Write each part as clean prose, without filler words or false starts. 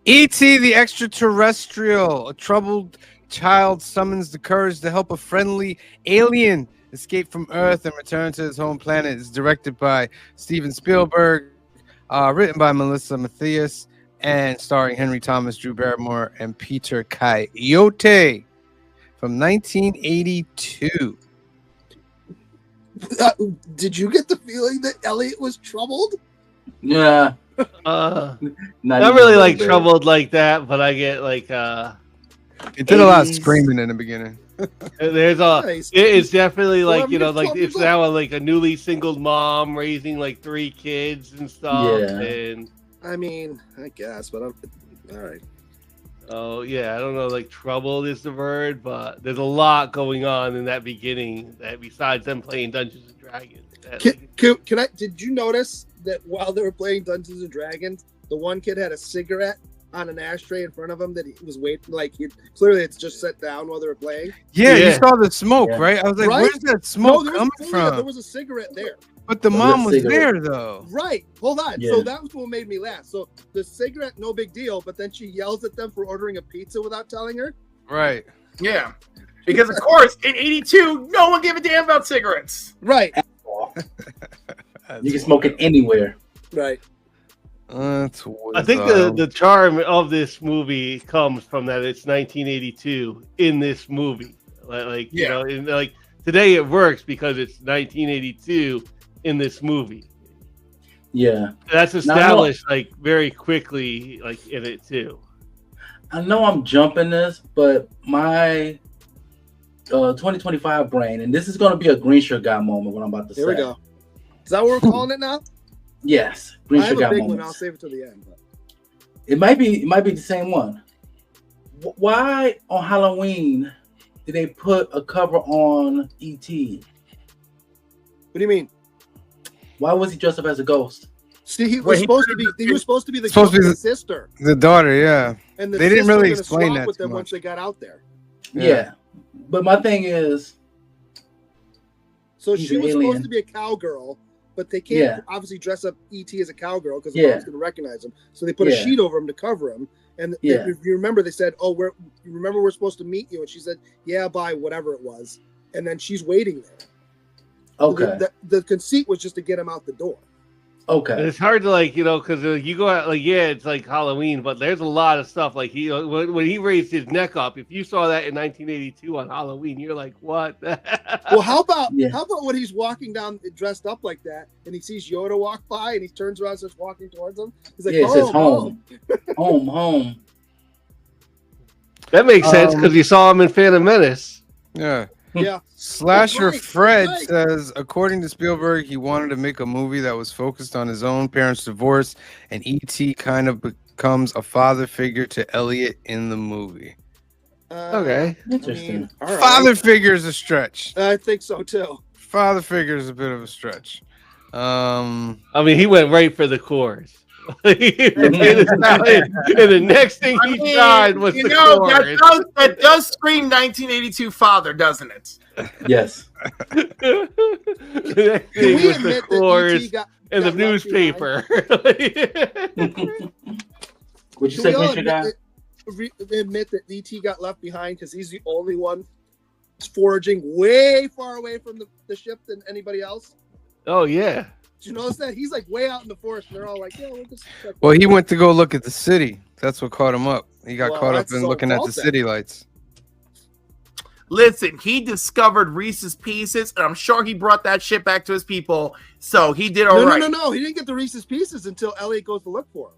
E.T. the Extraterrestrial. A troubled child summons the courage to help a friendly alien escape from Earth and return to his home planet. It's directed by Steven Spielberg, written by Melissa Matthias, and starring Henry Thomas, Drew Barrymore, and Peter Coyote from 1982. Did you get the feeling that Elliot was troubled? Yeah. Not really like troubled like that, but I get like It did a lot of screaming in the beginning. there's a Nice. it's definitely like, Well, you know, I'm like just it's now like a newly singled mom raising like 3 kids and stuff. Yeah. And I mean, I guess, but all right. oh yeah, I don't know, like troubled is the word, but there's a lot going on in that beginning that besides them playing Dungeons and Dragons. That, Can I? Did you notice that while they were playing Dungeons and Dragons, the one kid had a cigarette on an ashtray in front of him that he was waiting, like clearly it's just set down while they were playing. Yeah, you Yeah. saw the smoke, Yeah. right? I was like, Right? where's that smoke there coming was, from? there was a cigarette there. But the There mom was a was cigarette. there, though. Right. Hold on. Yeah. So that was what made me laugh. So the cigarette, no big deal, but then she yells at them for ordering a pizza without telling her. Right. Yeah. Because, of course, in 82, no one gave a damn about cigarettes. Right. You can smoke it anywhere. Right. That's I think the charm of this movie comes from that it's 1982 in this movie. Like you Yeah. know, in, like today it works because it's 1982 in this movie. Yeah. That's established like very quickly, like in it too. I know I'm jumping this, but my 2025 brain, and this is going to be a green shirt guy moment. What I'm about to say. Here we go. Is that what we're calling it now? Yes, green I have shirt a guy big moment. one. I'll save it to the end. But. It might be the same one. Why on Halloween did they put a cover on E.T.? What do you mean? Why was he dressed up as a ghost? See, he Well, was he supposed to be. He was supposed to be the Supposed to be ghost's sister, the daughter, yeah. and the They didn't sister really was gonna explain swap that with too them much. once they got out there. Yeah. But my thing is, So He's she an was alien. supposed to be a cowgirl, but they can't Yeah. obviously dress up E.T. as a cowgirl because the Yeah. mom's going to recognize him. So they put a Yeah. sheet over him to cover him. And Yeah. if you remember, they said, "Oh, you remember we're supposed to meet you?" And she said, "Yeah, by whatever it was." And then she's waiting there. okay, The conceit was just to get him out the door. And okay, it's hard to like, you know, because you go out like, yeah, it's like Halloween, but there's a lot of stuff like he when he raised his neck up. If you saw that in 1982 on Halloween, you're like, what? Well, how about Yeah. when he's walking down dressed up like that, and he sees Yoda walk by, and he turns around and starts walking towards him? He's like, yeah, it says "Home, home, home. That makes sense because you saw him in Phantom Menace. Yeah. Yeah, Slasher Right, Fred right. says, according to Spielberg, he wanted to make a movie that was focused on his own parents' divorce, and E.T. kind of becomes a father figure to Elliot in the movie. Okay. Interesting. all right. Father figure is a stretch. I think so too. Father figure is a bit of a stretch. I mean, he went right for the chorus. and the next thing he tried was the chorus. That does scream 1982 father, doesn't it? Yes. The next Can thing we was the admit that chorus E.T. got and the got left newspaper. Would you Can say we all green shirt guy? admit that E.T. got left behind because he's the only one foraging way far away from the ship than anybody else? Oh yeah. Did you notice that? He's like way out in the forest, and they're all like, "Yeah, we'll just." Well, he went to go look at the city. That's what caught him up. He got Well, caught up that's in so looking at the fault then. city lights. Listen, he discovered Reese's Pieces, and I'm sure he brought that shit back to his people. So he did all right. No. He didn't get the Reese's Pieces until Elliot goes to look for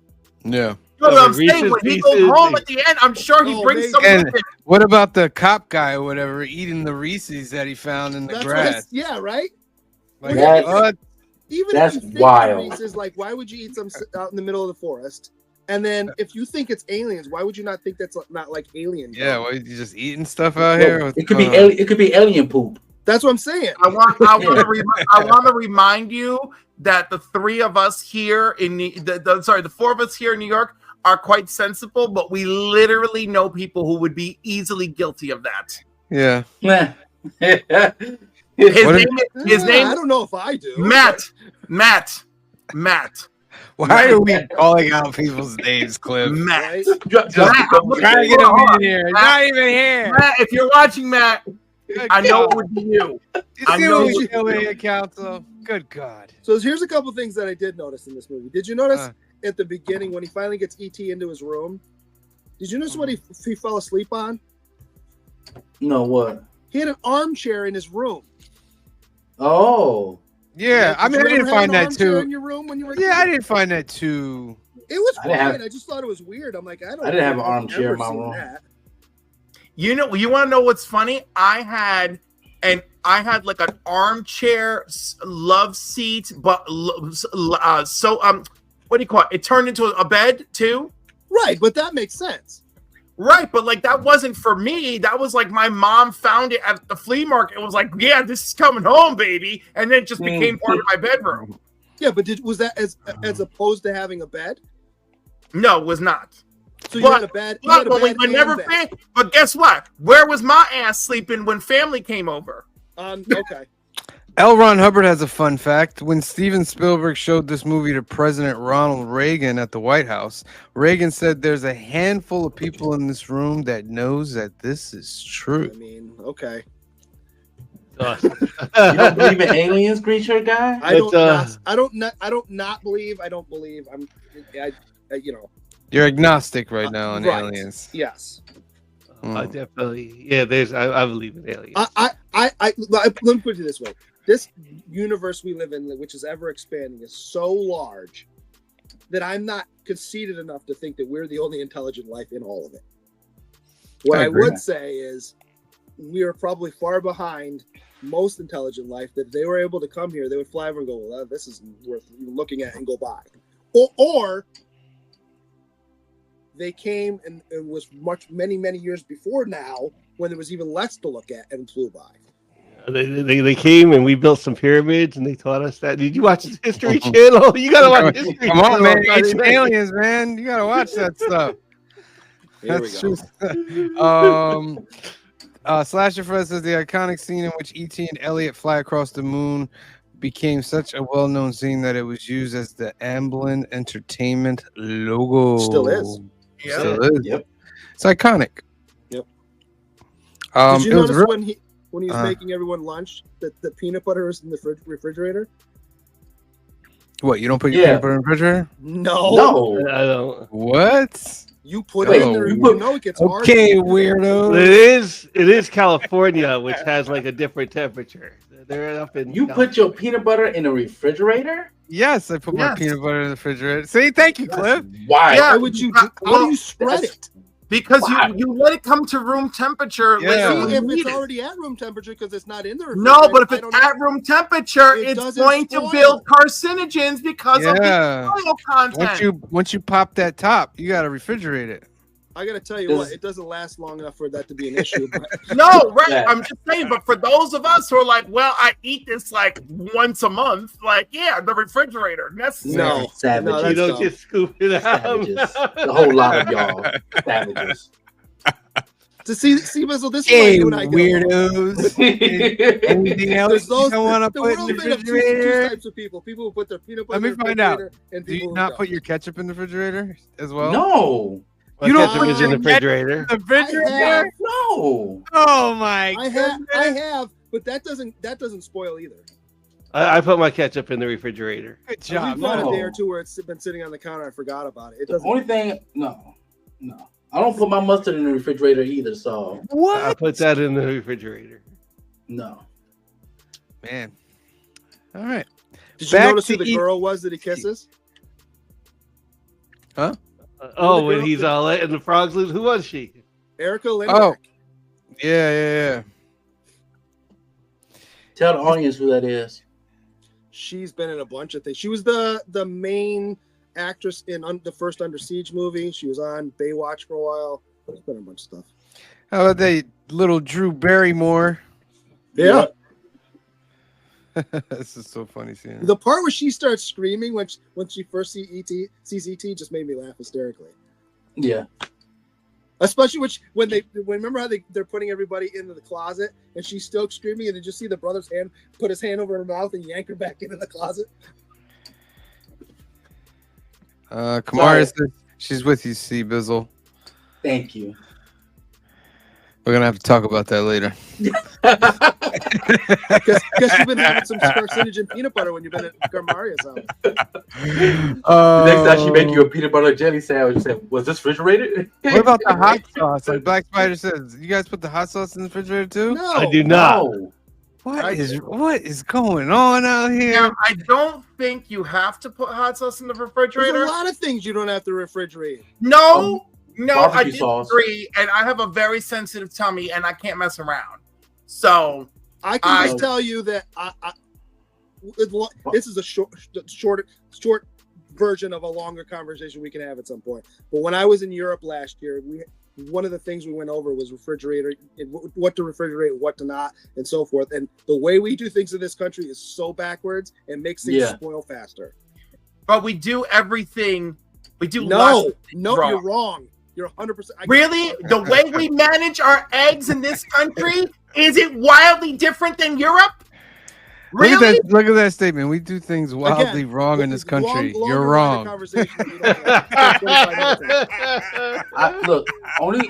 him. Yeah. No, No, I'm but saying when Reese's he goes Pieces- home at the end, I'm sure he Oh, brings maybe. some And with him. what about the cop guy or whatever eating the Reese's that he found in the That's grass? yeah, right. Like, That's- what? Even That's if you think wild. Reese's, like, why would you eat some out in the middle of the forest? And then if you think it's aliens, why would you not think that's not like alien? Yeah, food? well, you just eating stuff out here? What's It could be going on? it could be alien poop. That's what I'm saying. I want to remind you that the three of us here in the 4 of us here in New York are quite sensible, but we literally know people who would be easily guilty of that. Yeah. Meh. His What name, his I name, don't know if I do. Matt. Why are we calling out people's names, Cliff? Matt. Right? Just Matt, because- I'm Trying to get him in here. He's not even here. Matt, if you're watching, Matt, Good I know God. it would be you. You I see know what we what do here, Council? Good God. So here's a couple things that I did notice in this movie. Did you notice at the beginning when he finally gets ET into his room? Did you notice what he fell asleep on? No, what? He had an armchair in his room. Oh, Yeah, I mean, I Did you didn't ever have find an that armchair too. in your room when you were a Yeah, I kid? didn't find that too. It was I didn't have- fine. I just thought it was weird. I'm like, I don't. I didn't have think an I've armchair ever in my seen room. that. You know, you want to know what's funny? I had like an armchair love seat, but what do you call it? It turned into a bed too. Right, but that makes sense. Right, but like that wasn't for me. That was like my mom found it at the flea market. It was like, yeah, this is coming home, baby, and then it just became part of my bedroom. Yeah, but was that as opposed to having a bed? No, it was not. So you But- had a bed. You had a But, bed we and never. bed. But guess what? Where was my ass sleeping when family came over? Okay. L. Ron Hubbard has a fun fact. When Steven Spielberg showed this movie to President Ronald Reagan at the White House, Reagan said there's a handful of people in this room that knows that this is true. I mean, okay. you don't believe in aliens, creature guy? I don't. But, I don't not believe. I don't believe. You know. You're agnostic right now on Right. aliens. Yes. Definitely. Yeah, I believe in aliens. Let me put it this way: this universe we live in, which is ever expanding, is so large that I'm not conceited enough to think that we're the only intelligent life in all of it. What I I agree. would say is we are probably far behind most intelligent life. That if they were able to come here, they would fly over and go, "Well, this is worth even looking at," and go by, or they came and it was many years before now when there was even less to look at and flew by. They came and we built some pyramids and they taught us that. Did you watch the History Channel? You gotta watch History Come on, Channel man. Friday Ancient night. aliens, man. You gotta watch that stuff. Here we That's go. true. Slasher Fred says the iconic scene in which E.T. and Elliot fly across the moon became such a well-known scene that it was used as the Amblin Entertainment logo. Still is. Yeah. Still is. Yep. It's iconic. Yep. It Did you was notice real- when he was making everyone lunch that the peanut butter was in the refrigerator? What, you don't put your Yeah. peanut butter in the refrigerator? No. No. I don't. What? You put Wait, it in there. you You put- know it gets hard. Okay, weirdo. It is California, which has like a different temperature. They're up in You put your peanut butter in the refrigerator? Yes, I put my Yes. peanut butter in the refrigerator. See, thank you, Cliff. Why? Yeah. Why would you? How Well, do you spread it? Because Wow. you let it come to room temperature Yeah. later See, when if you it's need it. already at room temperature because it's not in the refrigerator. No, but if I it's don't know. at room temperature, It it's doesn't going spoil. to build carcinogens because of the Yeah. oil content. Once you pop that top, you gotta refrigerate it. I gotta tell you Does- what, it doesn't last long enough for that to be an issue. But No, right. Yeah. I'm just saying, but for those of us who are like, well, I eat this like once a month, like, yeah, the refrigerator necessary. No. Savages. No, You that's don't dumb. just scoop it out. Savages. The whole lot of y'all. Savages. to see Bizzle, this is why Hey, you and I get along. weirdos. Anything else There's you those don't want to the put in world the made of two refrigerator? types of people. People who put their peanut Let butter me in the find out. refrigerator and Do people you who not don't. put your ketchup in the refrigerator as well? No. You don't Ketchup put is in the your ketchup refrigerator. in the refrigerator? have. No. Oh my I have, but that doesn't spoil either. I put my ketchup in the refrigerator. Good We've job. gone no. a day or two where it's been sitting on the counter. I forgot about it. It The doesn't. only thing, no. I don't put my mustard in the refrigerator either, so I What? put that in the refrigerator. no. Man. All right. Did you Back notice who to the girl was that he kisses? Oh, when he's all letting the frogs loose. Who was she? Erica Lindbergh. Oh. Yeah. Tell the audience who that is. She's been in a bunch of things. She was the main actress in the first Under Siege movie. She was on Baywatch for a while. She's been in a bunch of stuff. How about they little Drew Barrymore? Yeah. This is so funny seeing her. The part where she starts screaming when she first sees ET just made me laugh hysterically. Yeah. Especially when remember how they're putting everybody into the closet and she's still screaming and then just see the brother's hand put his hand over her mouth and yank her back into the closet. Kamara says she's with you, C Bizzle. Thank you. We're gonna have to talk about that later. Guess you've been having some carcinogen and peanut butter when you've been at Garmaria's house. Next time she make you a peanut butter jelly sandwich, you say, "Was this refrigerated?" What about the hot sauce? Like Black Spider says, you guys put the hot sauce in the refrigerator too? No, I do not. No. What is going on out here? Now, I don't think you have to put hot sauce in the There's refrigerator. a lot of things you don't have to refrigerate. No, I Barbecue sauce. disagree, and I have a very sensitive tummy, and I can't mess around. So I can just tell you that this is a short version of a longer conversation we can have at some point. But when I was in Europe last year, one of the things we went over was refrigerator, what to refrigerate, what to not, and so forth. And the way we do things in this country is so backwards and makes things spoil faster. but we do everything. We do No, wrong. you're wrong. You're 100%. Really? The way we manage our eggs in this country, is it wildly different than Europe? Really? Look at that statement. We do things wildly wrong in this country. You're wrong. Look,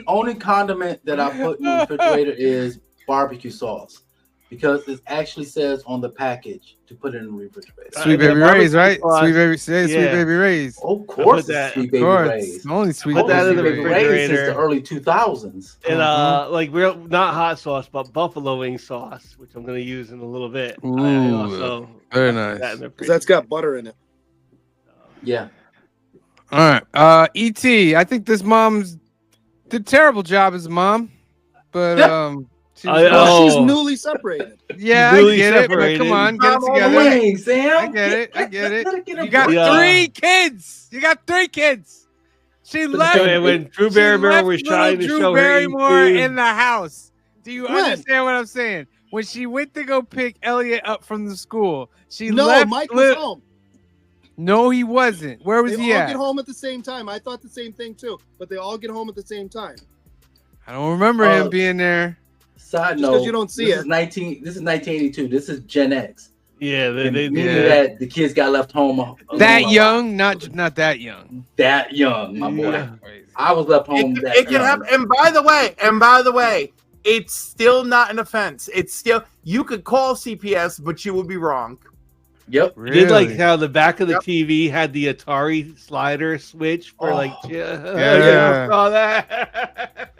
only condiment that I put in the refrigerator is barbecue sauce, because it actually says on the package to put it in the refrigerator. Sweet Baby Ray's, right? Sweet Baby Ray's. Of course, that- Sweet Baby Ray's. Only Sweet Put that in the Baby Ray's. refrigerator since refrigerator. the early 2000s. And like real, not hot sauce, but buffalo wing sauce, which I'm gonna use in a little bit. I Ooh, also very put that nice. in the Because that's got butter in it. Yeah. All right. E.T. I think this mom's did a terrible job as a mom, but she was Well, she's Oh. newly separated. yeah, Newly I get it. But separated. come on, get it Come on, together. wings, Sam. I get it. Gotta get a You got break. Yeah. 3 kids. You got 3 kids. She left. when Drew Barrymore was trying to Drew show her Barrymore ET. in the house. Do you When? understand what I'm saying? When she went to go pick Elliot up from the school, she No, left. Mike was home. No, he wasn't. Where was They he all at? get home at the same time. I thought the same thing too, but they all get home at the same time. I don't remember him being there. Side Just note, 'cause you don't see this it. is 1982. This is Gen X. Yeah, And they meaning yeah. that the kids got left home alone That a lot. young, not that young. That young, my boy. Yeah. I was left home. It, that it can young. happen. And by the way, it's still not an offense. It's still, you could call CPS, but you would be wrong. Yep. You did like Really? how the back of the Yep. TV had the Atari slider switch for like. Yeah. You saw that.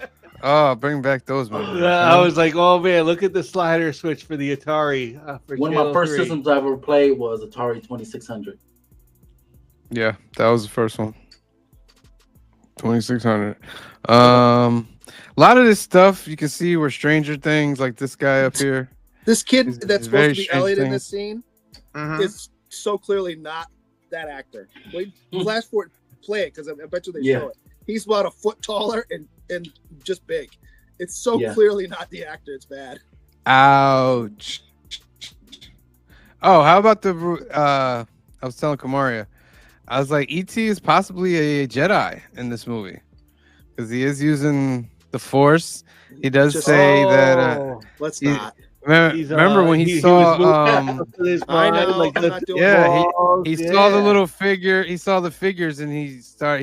Oh, bring back those movies. I was like, oh man, look at the slider switch for the Atari. For One of my Channel first 3. systems I ever played was Atari 2600. Yeah, that was the first one. 2600. A lot of this stuff you can see were Stranger Things, like this guy up here. This kid It's that's very supposed to be strange Elliot in thing. this scene Mhm. is so clearly not that actor. Wait, flash forward, play it because I bet you they Yeah. show it. He's about a foot taller and just big. It's so Yeah. clearly not the actor. It's bad. Ouch. Oh, how about the? I was telling Kamaria, I was like, E.T. is possibly a Jedi in this movie because he is using the Force. He does Just- say that. Oh. Let's he- not. Remember when he was saw? moving up to his I mind, know, like I'm the not doing Yeah, walls, he saw the yeah. little figure. He saw the figures, and he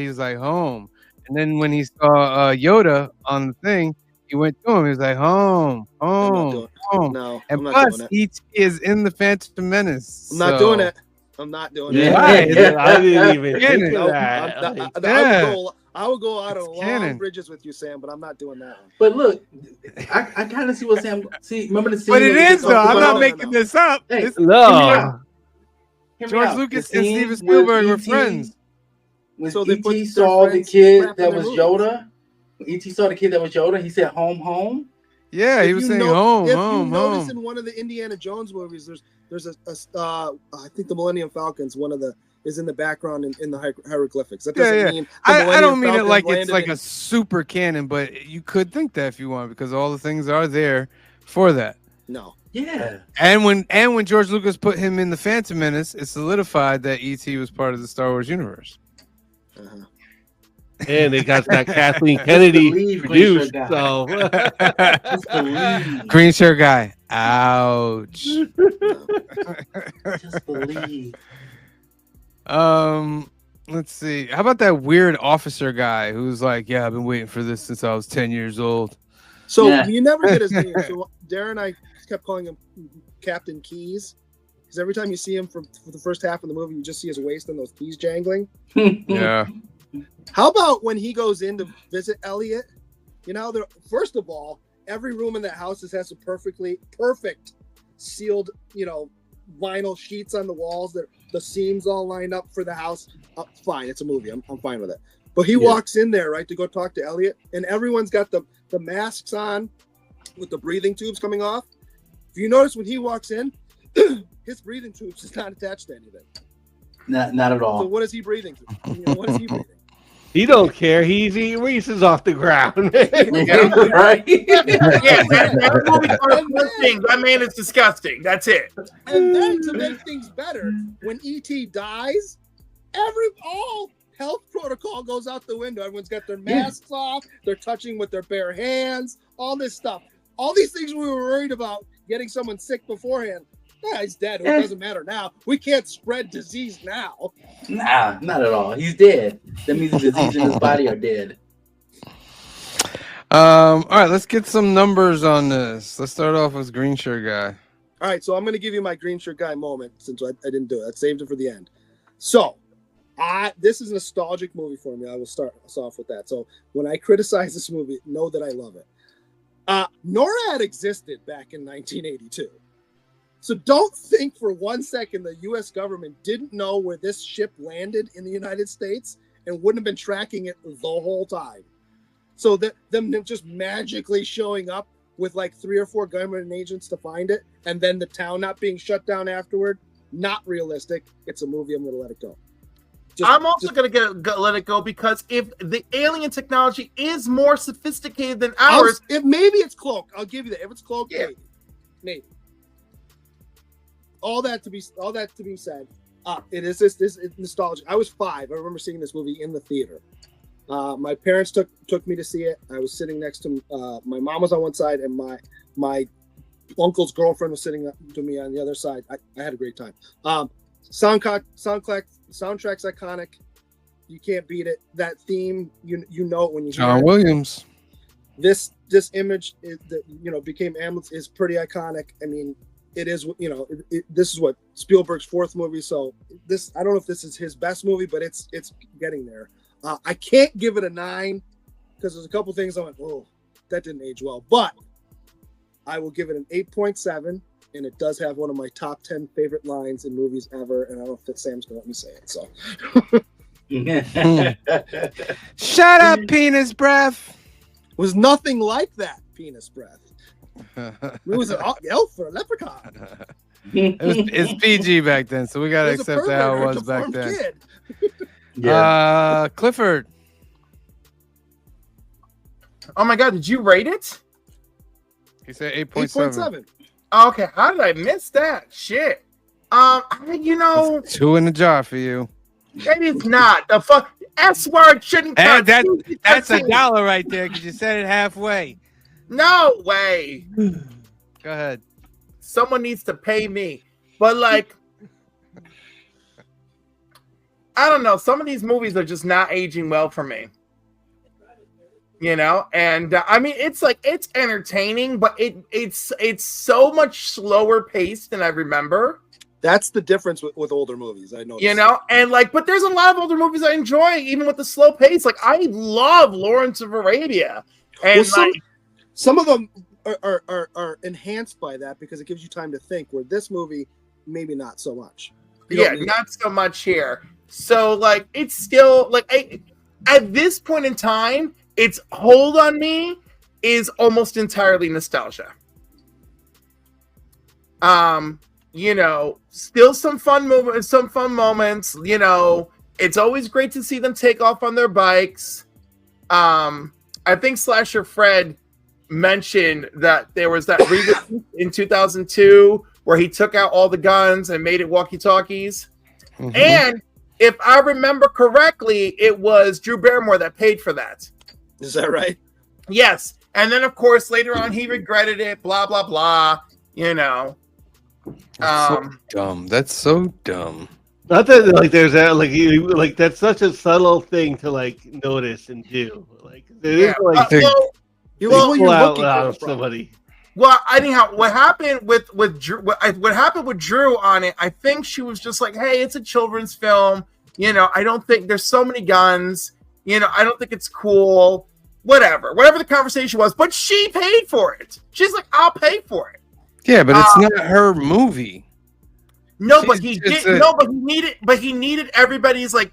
was like, home. And then when he saw Yoda on the thing, he went to him. He was like, home, I'm not home, doing home. No, And I'm not plus, doing it. E.T. is in the Phantom Menace. I'm not so- doing it. I'm not doing Yeah. it. Why? I didn't even Yeah, think No, of that. I'm Like, not- Yeah. I would go out It's on long canon. bridges with you, Sam, but I'm not doing that one. But look, I kind of see what Sam. See, remember the scene? But it that we is just though. talked I'm about? not No, making no. this up. Hey, This- no. Hear me George out. Lucas The and scene Steven with Spielberg were E.T. friends. When So they put E.T. their saw the friends kid crap in that their was movies. Yoda, when E.T. saw the kid that was Yoda, he said, "Home, home." Yeah, he If was you saying know- home, if home, you notice home. in one of the Indiana Jones movies, there's I think the Millennium Falcons, one of the is in the background in the hieroglyphics. That doesn't Yeah. mean the I Millennium don't mean it Falcons like it's landed like in- a super canon, but you could think that if you want, because all the things are there for that. no. Yeah. And when George Lucas put him in the Phantom Menace, it solidified that E.T. was part of the Star Wars universe. Uh-huh. And they got that Kathleen Kennedy believe, produced. Glacier So Just believe. Green shirt guy. Ouch. Just believe. Let's see. How about that weird officer guy who's like, "Yeah, I've been waiting for this since I was 10 years old." So Yeah. you never get his name. So Darren and I kept calling him Captain Keys because every time you see him for the first half of the movie, you just see his waist and those keys jangling. Yeah. How about when he goes in to visit Elliot? You know, first of all, every room in that house has a perfect sealed, vinyl sheets on the walls. That the seams all lined up for the house. Fine, it's a movie. I'm fine with it. But he walks in there, right, to go talk to Elliot, and everyone's got the masks on with the breathing tubes coming off. If you notice when he walks in, his breathing tubes is not attached to anything. Not at all. So what is he breathing through? What is he breathing? He don't care. He's eating Reese's off the ground. Right? Yeah, that movie first thing. That man is disgusting. That's it. And then to make things better, when E.T. dies, all health protocol goes out the window. Everyone's got their masks off. They're touching with their bare hands. All this stuff. All these things we were worried about getting someone sick beforehand. Yeah, he's dead. It doesn't matter now. We can't spread disease now. Nah, not at all. He's dead. That means the disease in his body are dead. All right, let's get some numbers on this. Let's start off with green shirt guy. All right, so I'm going to give you my green shirt guy moment since I didn't do it. I saved it for the end. So, this is a nostalgic movie for me. I will start us off with that. So, when I criticize this movie, know that I love it. NORAD existed back in 1982. So don't think for one second the U.S. government didn't know where this ship landed in the United States and wouldn't have been tracking it the whole time. So them just magically showing up with like 3 or 4 government agents to find it, and then the town not being shut down afterward, not realistic. It's a movie. I'm going to let it go. I'm also going to let it go because if the alien technology is more sophisticated than ours, maybe it's cloak. I'll give you that. If it's cloak, yeah. maybe. All that to be said, it is this nostalgia. I was 5. I remember seeing this movie in the theater. My parents took me to see it. I was sitting next to my mom was on one side, and my uncle's girlfriend was sitting to me on the other side. I had a great time. Soundtrack's iconic. You can't beat it. That theme, you know it when you hear John it. Williams. This image became ambulance is pretty iconic. I mean, it is, this is what Spielberg's 4th movie. So I don't know if this is his best movie, but it's getting there. I can't give it a 9 because there's a couple things I went, oh, that didn't age well. But I will give it an 8.7, and it does have one of my top 10 favorite lines in movies ever. And I don't know if Sam's gonna let me say it. So Shut up, penis breath. Was nothing like that penis breath. It was an elf or a leprechaun. It's PG back then, so we gotta accept how it was back then. Kid. Yeah. Clifford. oh my God, did you rate it? He said 8.7. Okay, how did I miss that? Shit. That's 2 in the jar for you. That is not the fuck. S word shouldn't Hey, count. that's $1 right there because you said it halfway. No way. Go ahead. Someone needs to pay me. But like, I don't know. Some of these movies are just not aging well for me. And I mean, it's entertaining, but it's so much slower paced than I remember. That's the difference with older movies. I know. And but there's a lot of older movies I enjoy, even with the slow pace. Like I love Lawrence of Arabia, and some of them are enhanced by that because it gives you time to think. Where this movie, maybe not so much. Not so much here. So it's still at this point in time, its hold on me is almost entirely nostalgia. Still some fun moments. It's always great to see them take off on their bikes. I think Slasher Fred mentioned that there was that reboot in 2002 where he took out all the guns and made it walkie-talkies. Mm-hmm. And if I remember correctly, it was Drew Barrymore that paid for that. Is that right? Yes. And then, of course, later on, he regretted it, blah, blah, blah, That's so dumb. That's so dumb. Not that like there's that like that's such a subtle thing to like notice and do. Like it is like He was what pull you're out looking loud for. somebody. Well, anyhow, what happened with Drew? What happened with Drew on it? I think she was just like, "Hey, it's a children's film. You know, I don't think there's so many guns. You know, I don't think it's cool. Whatever the conversation was." But she paid for it. She's like, "I'll pay for it." Yeah, but it's not her movie. No, but he did. No, but he needed everybody's like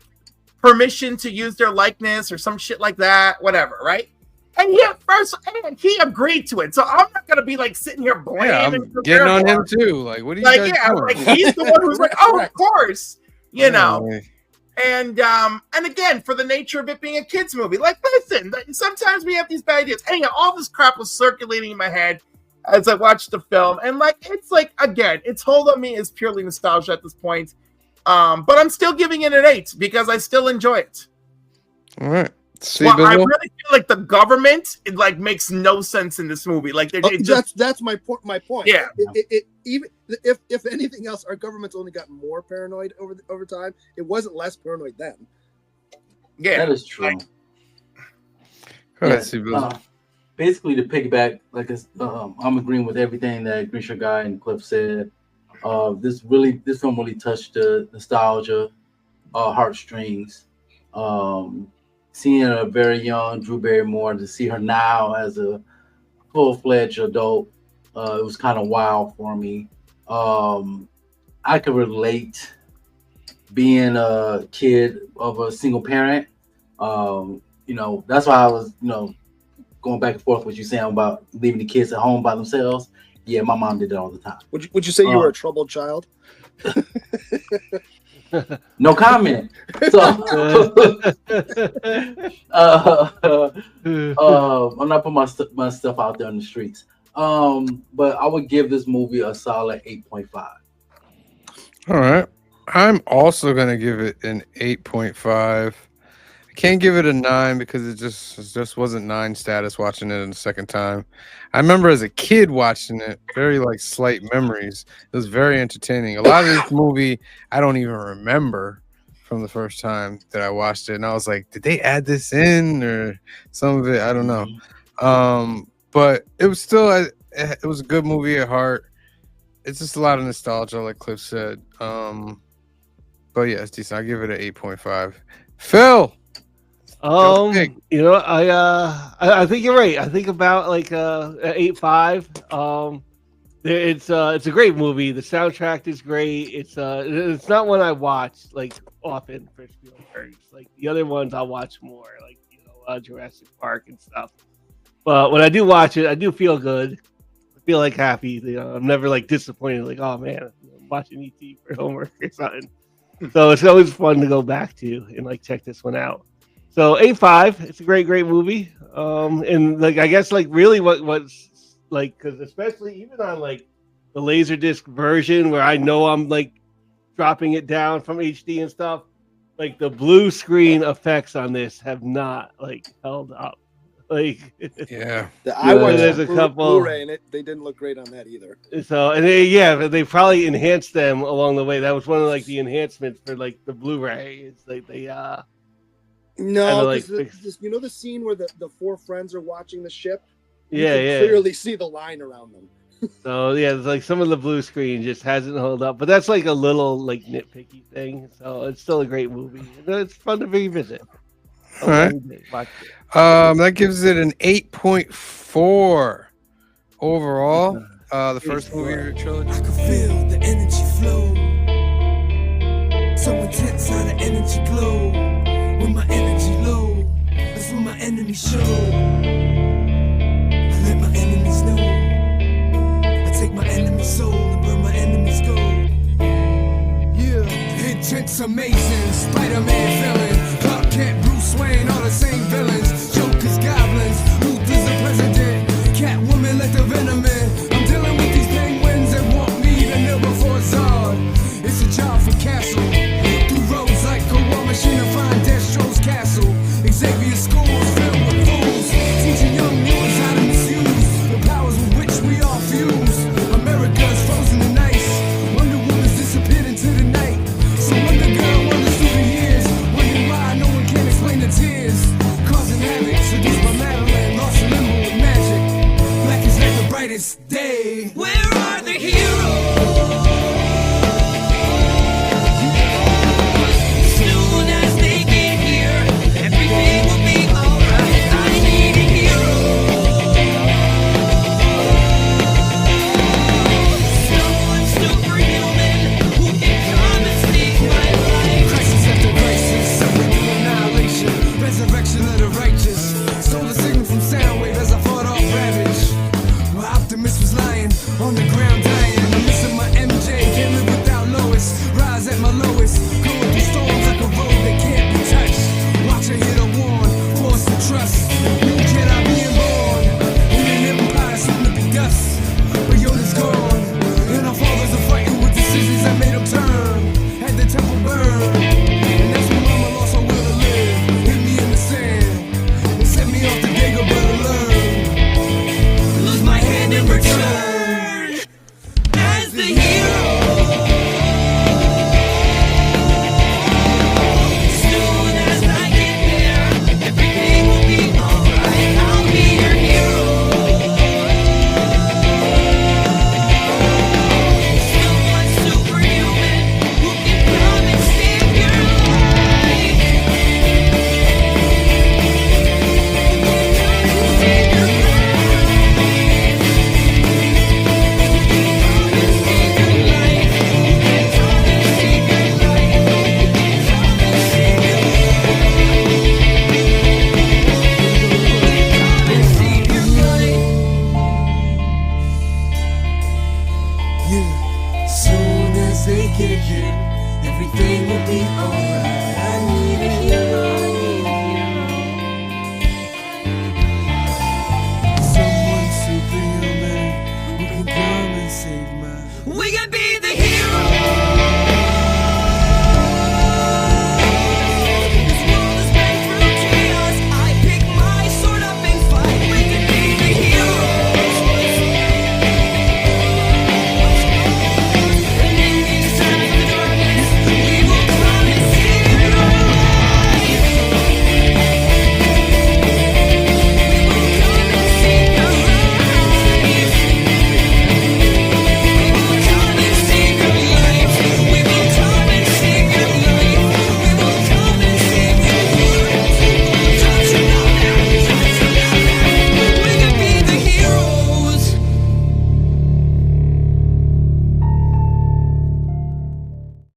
permission to use their likeness or some shit like that. Whatever, right? And he agreed to it. So I'm not gonna be like sitting here blaming. Yeah, I'm getting on him too. Like, what are you guys doing? Like he's the one who's like, "Oh, of course," you know. And again, for the nature of it being a kids movie, like, listen, sometimes we have these bad ideas. Anyhow, all this crap was circulating in my head as I watched the film, and like, it's like, again, its hold on me is purely nostalgia at this point. But I'm still giving it an 8 because I still enjoy it. All right. I really feel like the government makes no sense in this movie. Like that's my point. My point. Yeah. Even if anything else, our government's only gotten more paranoid over time. It wasn't less paranoid then. Yeah, that is true. Basically, to piggyback, I'm agreeing with everything that Grisha Guy and Cliff said. This film really touched the nostalgia, heartstrings. Seeing a very young Drew Barrymore, to see her now as a full-fledged adult, it was kind of wild for me. I could relate being a kid of a single parent. That's why I was, going back and forth with you saying about leaving the kids at home by themselves. Yeah, my mom did that all the time. Would you say you were a troubled child? No comment. So, I'm not putting my stuff out there on the streets. But I would give this movie a solid 8.5. All right. I'm also gonna give it an 8.5. I can't give it a 9 because it just wasn't 9 status watching it the second time. I remember as a kid watching it, very slight memories. It was very entertaining. A lot of this movie I don't even remember from the first time that I watched it, and I was like, did they add this in or some of it? I don't know. But it was still it was a good movie at heart. It's just a lot of nostalgia, like Cliff said. But yeah, it's decent. I give it an 8.5. Phil. I think you're right. I think about 8.5. It's a great movie. The soundtrack is great. It's not one I watch often for Spielberg. Like the other ones I'll watch more, Jurassic Park and stuff. But when I do watch it, I do feel good. I feel happy. I'm never disappointed. Oh man, I'm watching ET for homework or something. So it's always fun to go back to and check this one out. So 8.5, it's a great movie. And I guess really what's because especially even on the Laserdisc version where I know I'm dropping it down from HD and stuff, the blue screen effects on this have not held up. Yeah, I watched there's a couple Blu-ray and they didn't look great on that either. So and they probably enhanced them along the way. That was one of the enhancements for the Blu-ray. It's No, the scene where the four friends are watching the ship. You can clearly see the line around them. So it's some of the blue screen just hasn't held up, but that's a little nitpicky thing. So it's still a great movie. It's fun to revisit. All right. That gives it an 8.4 overall. The first movie of your trilogy. I can feel the energy flow. So intense how the energy glow. When my energy low, that's when my enemies show. I let my enemies know. I take my enemy's soul and burn my enemy's gold. Yeah, intense, amazing, Spider-Man villain, Clark Kent, Bruce Wayne, all the same villains. Jokers, goblins, Luther's the president, Catwoman, let the venom in. I'm dealing with these penguins that want me to kneel before Zod. It's a job for Castle. Through roads like a war machine to find Destro's castle. Xavier schools filled with fools, teaching young viewers how to misuse the powers with which we all fuse. America's frozen in ice. Wonder Woman's disappeared into the night. So wonder on the ground.